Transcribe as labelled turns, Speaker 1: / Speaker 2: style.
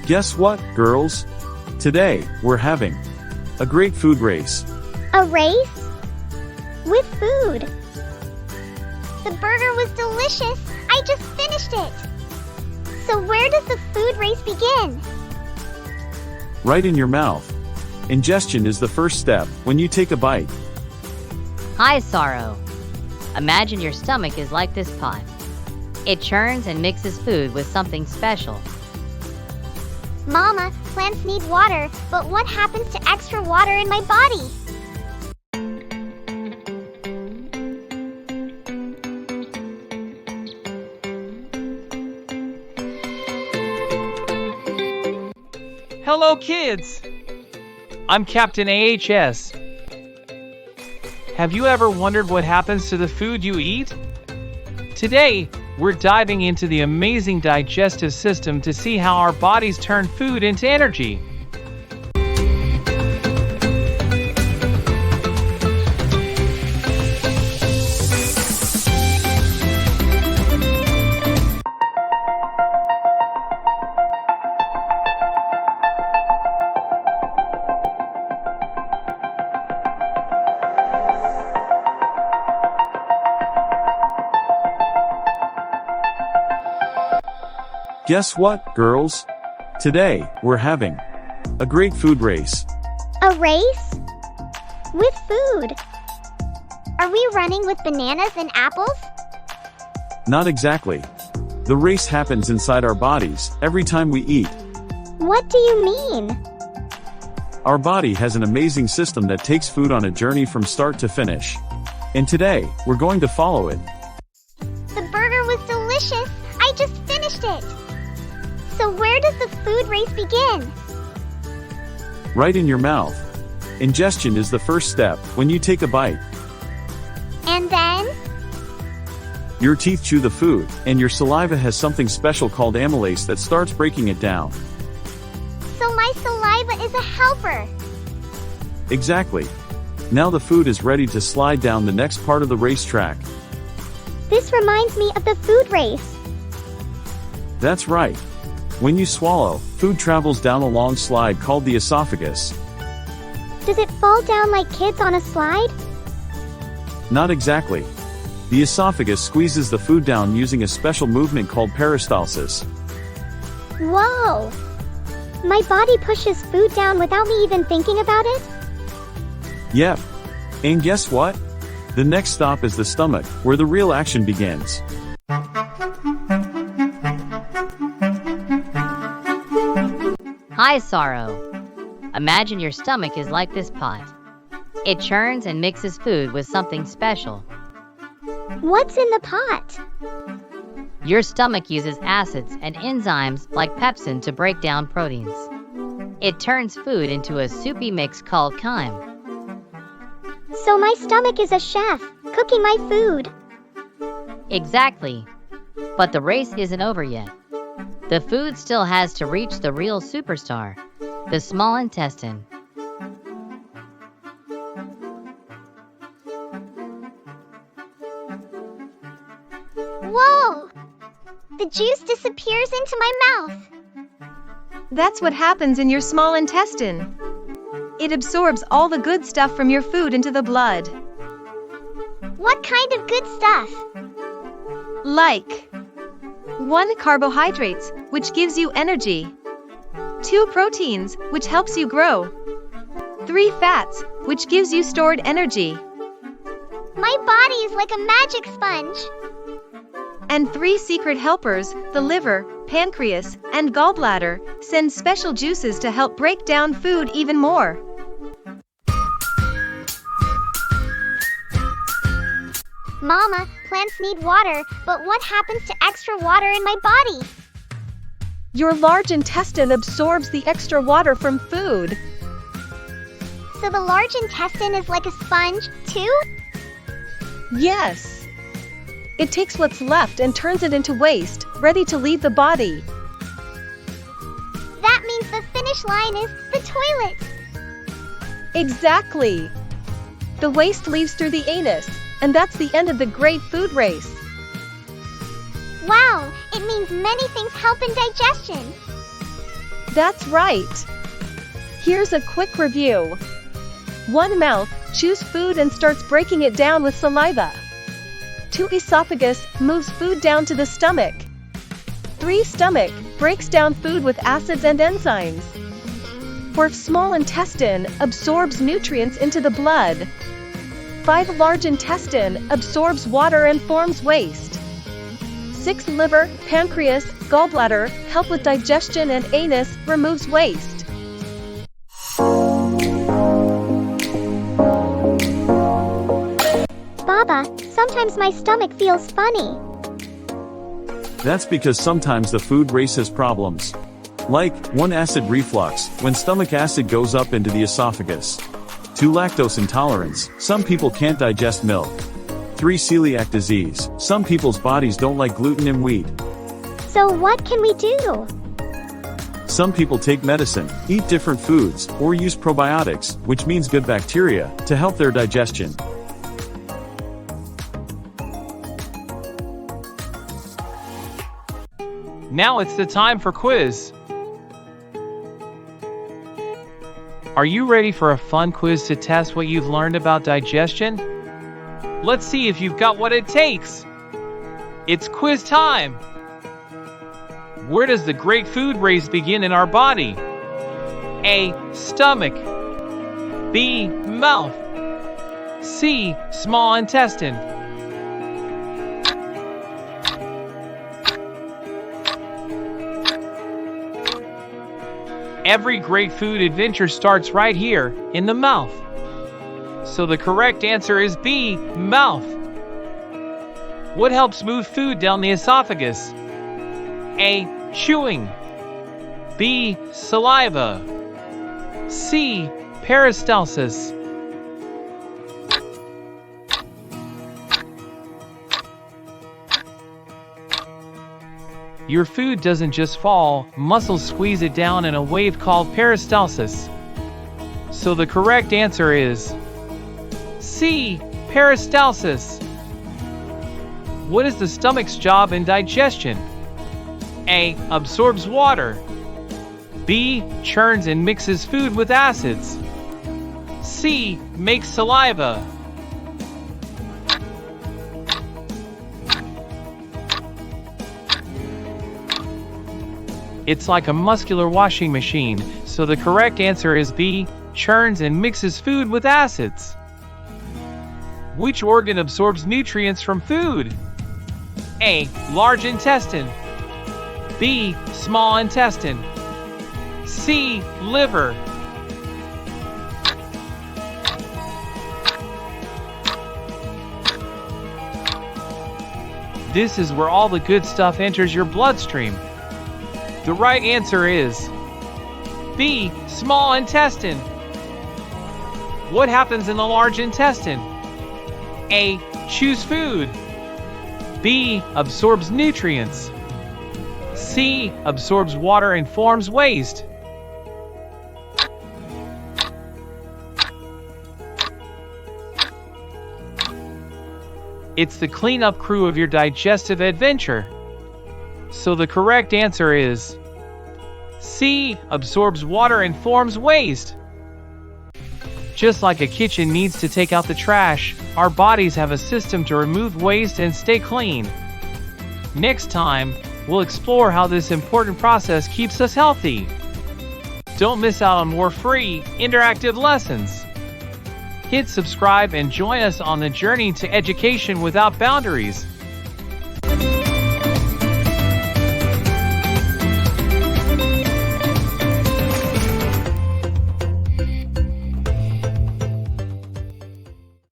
Speaker 1: Guess what, girls? Today, we're having a great food race.
Speaker 2: A race? With food. The burger was delicious. I just finished it. So where does the food race begin?
Speaker 1: Right in your mouth. Ingestion is the first step when you take a bite.
Speaker 3: Hi, Sorrow. Imagine your stomach is like this pot. It churns and mixes food with something special.
Speaker 2: Mama, plants need water, but what happens to extra water in my body?
Speaker 4: Hello, kids! I'm Captain AHS. Have you ever wondered what happens to the food you eat? Today, we're diving into the amazing digestive system to see how our bodies turn food into energy.
Speaker 1: Guess what, girls? Today, we're having a great food race.
Speaker 2: A race? With food. Are we running with bananas and apples?
Speaker 1: Not exactly. The race happens inside our bodies every time we eat.
Speaker 2: What do you mean?
Speaker 1: Our body has an amazing system that takes food on a journey from start to finish. And today, we're going to follow it.
Speaker 2: The burger was delicious. I just finished it. So where does the food race begin?
Speaker 1: Right in your mouth. Ingestion is the first step when you take a bite.
Speaker 2: And then?
Speaker 1: Your teeth chew the food, and your saliva has something special called amylase that starts breaking it down.
Speaker 2: So my saliva is a helper.
Speaker 1: Exactly. Now the food is ready to slide down the next part of the racetrack.
Speaker 2: This reminds me of the food race.
Speaker 1: That's right. When you swallow, food travels down a long slide called the esophagus.
Speaker 2: Does it fall down like kids on a slide?
Speaker 1: Not exactly. The esophagus squeezes the food down using a special movement called peristalsis.
Speaker 2: Whoa! My body pushes food down without me even thinking about it?
Speaker 1: Yep. And guess what? The next stop is the stomach, where the real action begins.
Speaker 3: Hi, Sorrow. Imagine your stomach is like this pot. It churns and mixes food with something special.
Speaker 2: What's in the pot?
Speaker 3: Your stomach uses acids and enzymes like pepsin to break down proteins. It turns food into a soupy mix called chyme.
Speaker 2: So my stomach is a chef, cooking my food.
Speaker 3: Exactly. But the race isn't over yet. The food still has to reach the real superstar, the small intestine.
Speaker 2: Whoa! The juice disappears into my mouth.
Speaker 5: That's what happens in your small intestine. It absorbs all the good stuff from your food into the blood.
Speaker 2: What kind of good stuff?
Speaker 5: Like 1. Carbohydrates, which gives you energy. 2. Proteins, which helps you grow. 3. Fats, which gives you stored energy.
Speaker 2: My body is like a magic sponge.
Speaker 5: And 3 secret helpers, the liver, pancreas, and gallbladder, send special juices to help break down food even more.
Speaker 2: Mama, plants need water, but what happens to extra water in my body?
Speaker 5: Your large intestine absorbs the extra water from food.
Speaker 2: So the large intestine is like a sponge, too?
Speaker 5: Yes. It takes what's left and turns it into waste, ready to leave the body.
Speaker 2: That means the finish line is the toilet.
Speaker 5: Exactly. The waste leaves through the anus, and that's the end of the great food race.
Speaker 2: Wow, it means many things help in digestion.
Speaker 5: That's right. Here's a quick review. 1. Mouth chews food and starts breaking it down with saliva. 2. Esophagus moves food down to the stomach. 3. Stomach breaks down food with acids and enzymes. 4. Small intestine absorbs nutrients into the blood. 5. Large intestine absorbs water and forms waste. 6. Liver, pancreas, gallbladder help with digestion, and anus removes waste.
Speaker 2: Baba, sometimes my stomach feels funny.
Speaker 1: That's because sometimes the food races problems. Like, 1. Acid reflux, when stomach acid goes up into the esophagus. 2. Lactose intolerance, some people can't digest milk. 3. Celiac disease, some people's bodies don't like gluten and wheat.
Speaker 2: So what can we do?
Speaker 1: Some people take medicine, eat different foods, or use probiotics, which means good bacteria, to help their digestion.
Speaker 4: Now it's the time for quiz. Are you ready for a fun quiz to test what you've learned about digestion? Let's see if you've got what it takes. It's quiz time. Where does the great food race begin in our body? A. Stomach. B. Mouth. C. Small intestine. Every great food adventure starts right here, in the mouth. So the correct answer is B, mouth. What helps move food down the esophagus? A, chewing. B, saliva. C, peristalsis. Your food doesn't just fall, muscles squeeze it down in a wave called peristalsis. So the correct answer is C, peristalsis. What is the stomach's job in digestion? A, absorbs water. B, churns and mixes food with acids. C, makes saliva. It's like a muscular washing machine, so the correct answer is B, churns and mixes food with acids. Which organ absorbs nutrients from food? A, large intestine. B, small intestine. C, liver. This is where all the good stuff enters your bloodstream. The right answer is B, small intestine. What happens in the large intestine? A, chews food. B, absorbs nutrients. C, absorbs water and forms waste. It's the cleanup crew of your digestive adventure. So the correct answer is C, absorbs water and forms waste. Just like a kitchen needs to take out the trash, our bodies have a system to remove waste and stay clean. Next time, we'll explore how this important process keeps us healthy. Don't miss out on more free, interactive lessons. Hit subscribe and join us on the journey to education without boundaries.